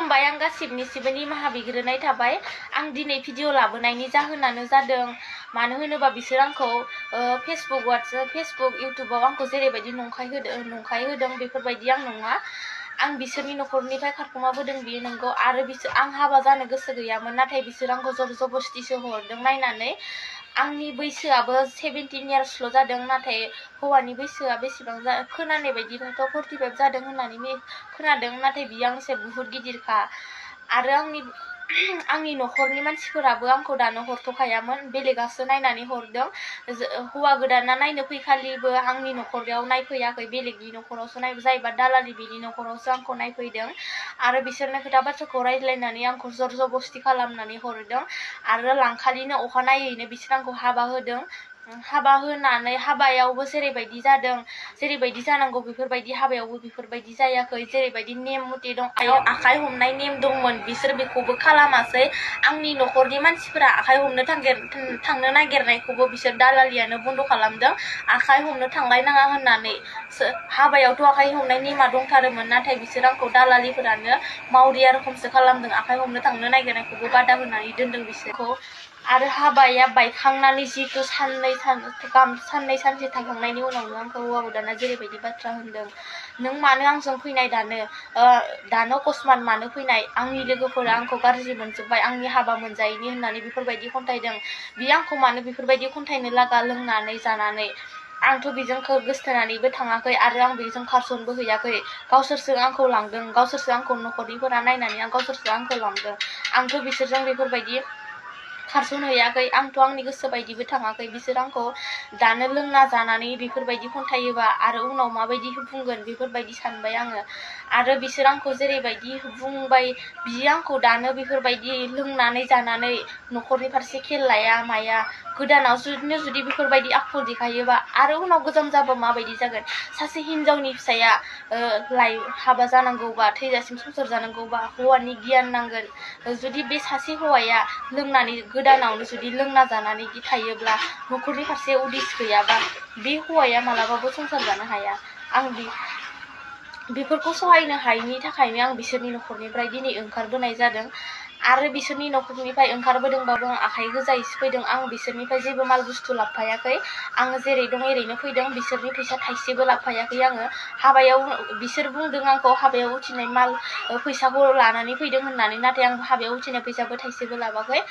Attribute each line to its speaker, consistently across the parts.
Speaker 1: खुलुमबाय आं गासिबनिसिबो निमाहा बिग्रोनाय थाबाय आं दिनै भिडिअ लाबोनायनि जाहोनानो जादों मानो होनोबा बिसोर आंखौ फेसबुक इउट्युबाव आंखौ जेरैबायदि नंखाय होदों बेफोरबायदि आं नङा आं बिसोरनि नखरनिफ्राय खारखुमाबोदों बियो नंगौ आरो आं हाबा जानो गोसो गैयामोन नाथाय बिसोर आंखौ जबरदस्तिसो हरदों नायनानै आंनि बैसोआबो 17 इयार्सल' जादों नाथाय हौवानि बैसोआ बेसेबां खोनानाय बायदिबाथ' 45 जादों होननानै खोनादों नाथाय बियो आंनिसाय बुहुत गिदिरखा आरो आंनि नखरनि मानसिफोराबो आंखौ दानो हरथ'खायामोन बेलेगासो नायनानै हरदों हौवा गोदाना नायनो फैखालिबो आंनि नखराव नायफैयाखै बेलेगनि नखरावसो जायबा दालालि बिनि नखरावसो आंखौ नायफैदों आरो बिसोरनो खोथा बाथ्राखौ रायज्लायनानै आंखौ जबरदस्ति खालामनानै हरदों आरो लांखालिनो अखानायैनो बिसोर आंखौ हाबा होदों हाबा होनानै हाबायावबो जेरैबायदि जादों जेरैबायदि जानांगौ बेफोरबायदि हाबायावबो बेफोरबायदि जायाखै जेरैबायदि नेम मथे दं आखाइ हमनाय नेम दंमोन बिसोर बेखौबो खालामासै आंनि नखरनि मानसिफोरा आखाइ हमनो थांनो नागिरनायखौबो बिसोर दालालियानो बन्द खालामदों आखाइ हमनो थांलायनाङा होननानै हाबायावथ' आखाइ हमनाय नेमा दंथारोमोन नाथाय बिसोर आंखौ दालालिफोरानो मावरिया रोखोमसो खालामदों आखाइ हमनो थांनो नागिरनायखौबो बादा होनानै दोनदों बिसोरखौ आरो हाबाया बायखांनानै जितु साननै सानसे थांखांनायनि उनावनो आंखौ हौवा गोदाना जेरैबायदि बाथ्रा होनदों नों मानो आंजों फैनाय दानो अकस्मात मानो फैनाय आंनि लोगोफोरा आंखौ गाज्रि मोनजोब्बाय आंनि हाबा मोनजायैनि होननानै बेफोरबायदि खन्थाइदों बियो आंखौ मानो बेफोरबायदि खन्थाइनो लागा लोंनानै जानानै आंथ' बेजों गोसथोनानैबो थाङाखै आरो आं बेजों खारसनबो हैयाखै गावसोरसो आंखौ लांदों गावसोरसो आंखौ नखरनिफोरा नायनानै गावसोरसो आंखौ लांदों आंथ' बिसोरजों बेफोरबायदि खारसनहैयाखै आंथ' आंनि गोसो बायदिबो थाङाखै बिसोर आंखौ दानो लोंना जानानै बेफोरबायदि खन्थायोबा आरो उनाव माबायदि बुंगोन बेफोरबायदि सानबाय आङो आरो बिसोर आंखौ जेरैबायदि बुंबाय बियो आंखौ दानो बेफोरबायदि लोंनानै जानानै नखरनि फारसे खेल लाया माया गोदानाव जुदि बेफोरबायदि आखु देखायोबा आरो उनाव गोजाम जाबा माबायदि जागोन सासे हिनजावनि फिसाया हाबा जानांगौबा थैजासिम संसार जानांगौबा हौवानि गियान नांगोन जुदि बे सासे हौवाया लोंनानै गोदानावनो जुदि लोंना जानानै थायोब्ला नखरनि फारसे उदिस गैयाबा बे हौवाया मालाबाबो संसार जानो हाया आं बेफोरखौ सहायनो हायैनि थाखायनो आं बिसोरनि नखरनिफ्राय दिनै ओंखारबोनाय जादों आरो बिसोरनि नखरनिफ्राय ओंखारबोदोंबाबो आं आखाइ गोजायैसो फैदों आं बिसोरनिफ्राय जेबो माल बुस्थु लाबोफायाखै आङो जेरै दं एरैनो फैदों बिसोरनि फैसा थाइसेबो लाबोफायाखै आङो हाबायाव बिसोर बुंदों आंखौ हाबायाव उथिनाय माल फैसाखौ लानानै फैदों होननानै नाथाय आं हाबायाव उथिनाय फैसाबो थाइसेबो लाबाखै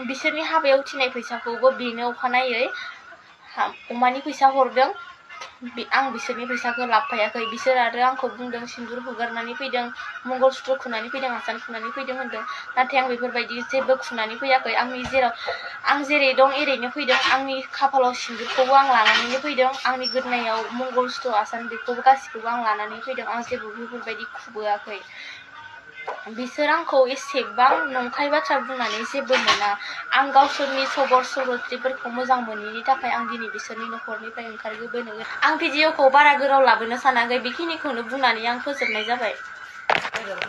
Speaker 1: बिसोरनि हाबायाव उथिनाय फैसाखौबो बेनो अखानायै अमानि फैसा हरदों आं बिसोरनि फैसाखौ लाबोफायाखै बिसोर आरो आंखौ बुंदों सिन्दुर हुगारनानै फैदों मंगलसूत्र खुनानै फैदों आसान खुनानै फैदों होनदों नाथाय आं बेफोरबायदि जेबो खुनानै फैयाखै आं जेरै दं एरैनो फैदों आंनि खाफालाव सिन्दुरखौबो आं लानानैनो फैदों आंनि गोदोनायाव मंगलसूत्र आसान बेखौबो गासिखौबो आं लानानै फैदों आं जेबो बेफोरबायदि खुबोआखै बिसोर आंखौ एसेबां नंखाय बाथ्रा बुंनानै जेबो मोना आं गावसोरनि सरिथ्रफोरखौ मोजां मोनैनि थाखाय आं दिनै बिसोरनि नखरनिफ्राय ओंखारबोनो आं भिडिअखौ बारा गोलाव लाबोनो सानाखै बेखिनिखौनो बुंनानै आं फोजोबनाय जाबाय।